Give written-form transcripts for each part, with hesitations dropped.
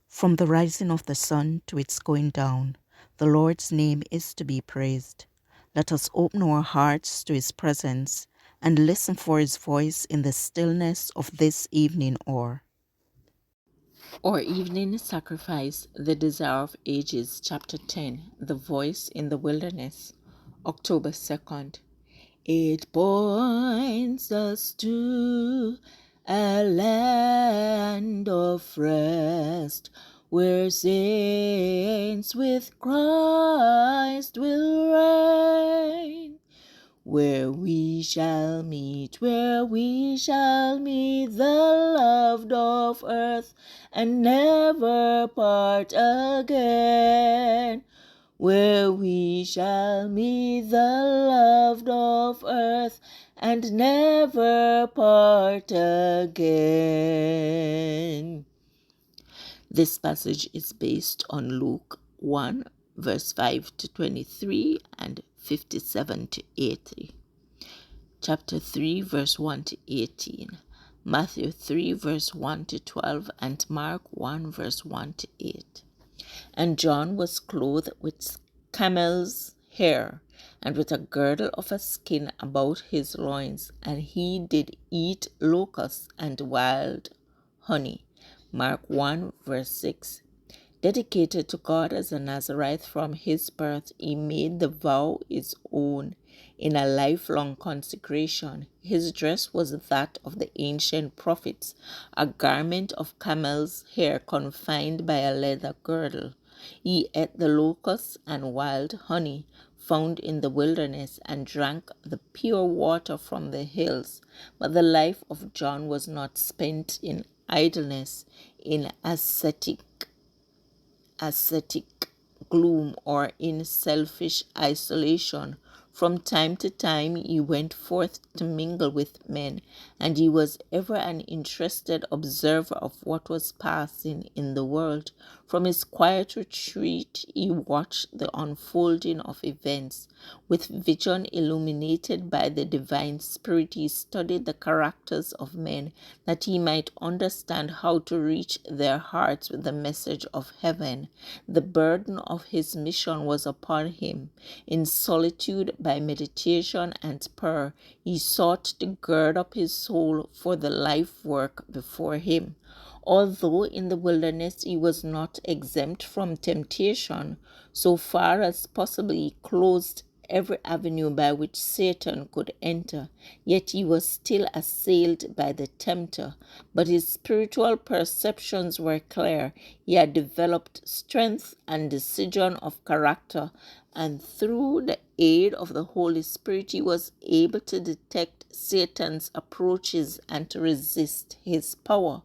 From the rising of the sun to its going down, the Lord's name is to be praised. Let us open our hearts to his presence and listen for his voice in the stillness of this evening hour. Our evening sacrifice, the desire of ages, chapter 10, the voice in the wilderness, October 2nd. It points us to a land of rest, where saints with Christ will reign, where we shall meet the loved of earth and never part again, where we shall meet the loved of earth and never part again. This passage is based on Luke 1, verse 5 to 23 and 57 to 80. Chapter 3, verse 1 to 18. Matthew 3, verse 1 to 12, and Mark 1, verse 1 to 8. And John was clothed with camel's hair, and with a girdle of a skin about his loins, and he did eat locusts and wild honey. Mark 1, verse 6. Dedicated to God as a Nazarite from his birth, he made the vow his own in a lifelong consecration. His dress was that of the ancient prophets, a garment of camel's hair confined by a leather girdle. He ate the locusts and wild honey found in the wilderness and drank the pure water from the hills. But the life of John was not spent in idleness, in ascetic gloom, or in selfish isolation. From time to time he went forth to mingle with men, and he was ever an interested observer of what was passing in the world. From his quiet retreat he watched the unfolding of events. With vision illuminated by the divine spirit, he studied the characters of men, that he might understand how to reach their hearts with the message of heaven. The burden of his mission was upon him. In solitude, by meditation and prayer, he sought to gird up his soul for the life work before him. Although in the wilderness he was not exempt from temptation, so far as possible he closed every avenue by which Satan could enter, yet he was still assailed by the tempter. But his spiritual perceptions were clear. He had developed strength and decision of character, and through the aid of the Holy Spirit he was able to detect Satan's approaches and to resist his power.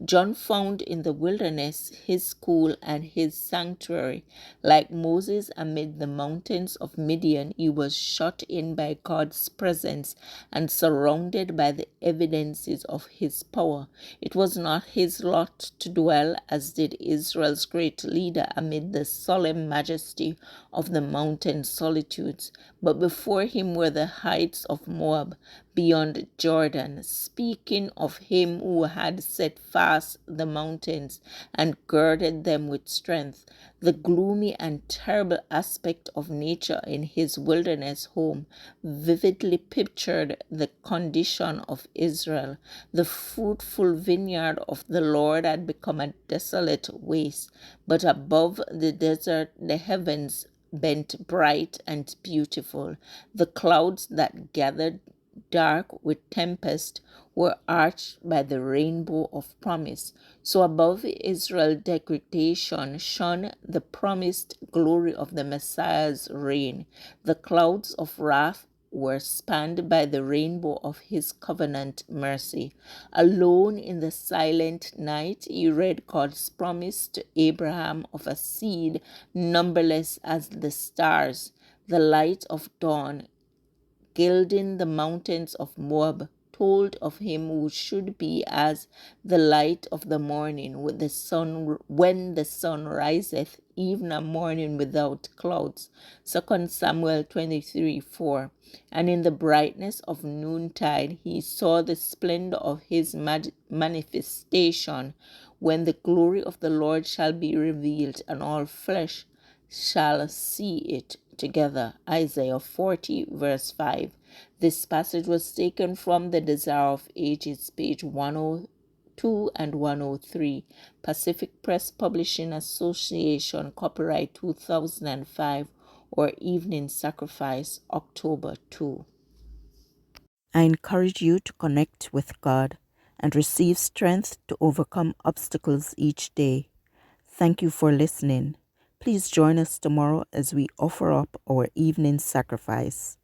John found in the wilderness his school and his sanctuary. Like Moses amid the mountains of Midian, he was shut in by God's presence and surrounded by the evidences of his power. It was not his lot to dwell, as did Israel's great leader, amid the solemn majesty of the mountain solitudes, but before him were the heights of Moab beyond Jordan, speaking of him who had set fast the mountains and girded them with strength. The gloomy and terrible aspect of nature in his wilderness home vividly pictured the condition of Israel. The fruitful vineyard of the Lord had become a desolate waste, but above the desert the heavens bent bright and beautiful. The clouds that gathered dark with tempest were arched by the rainbow of promise. So above Israel's degradation shone the promised glory of the Messiah's reign. The clouds of wrath were spanned by the rainbow of his covenant mercy. Alone in the silent night, he read God's promise to Abraham of a seed numberless as the stars. The light of dawn, gilding the mountains of Moab, told of him who should be as the light of the morning, with the sun when the sun riseth, even a morning without clouds. 2 Samuel 23:4. And in the brightness of noontide he saw the splendor of his manifestation, when the glory of the Lord shall be revealed, and all flesh shall see it together. Isaiah 40, verse 5. This passage was taken from The Desire of Ages, page 102 and 103. Pacific Press Publishing Association, copyright 2005, or Evening Sacrifice, October 2. I encourage you to connect with God and receive strength to overcome obstacles each day. Thank you for listening. Please join us tomorrow as we offer up our evening sacrifice.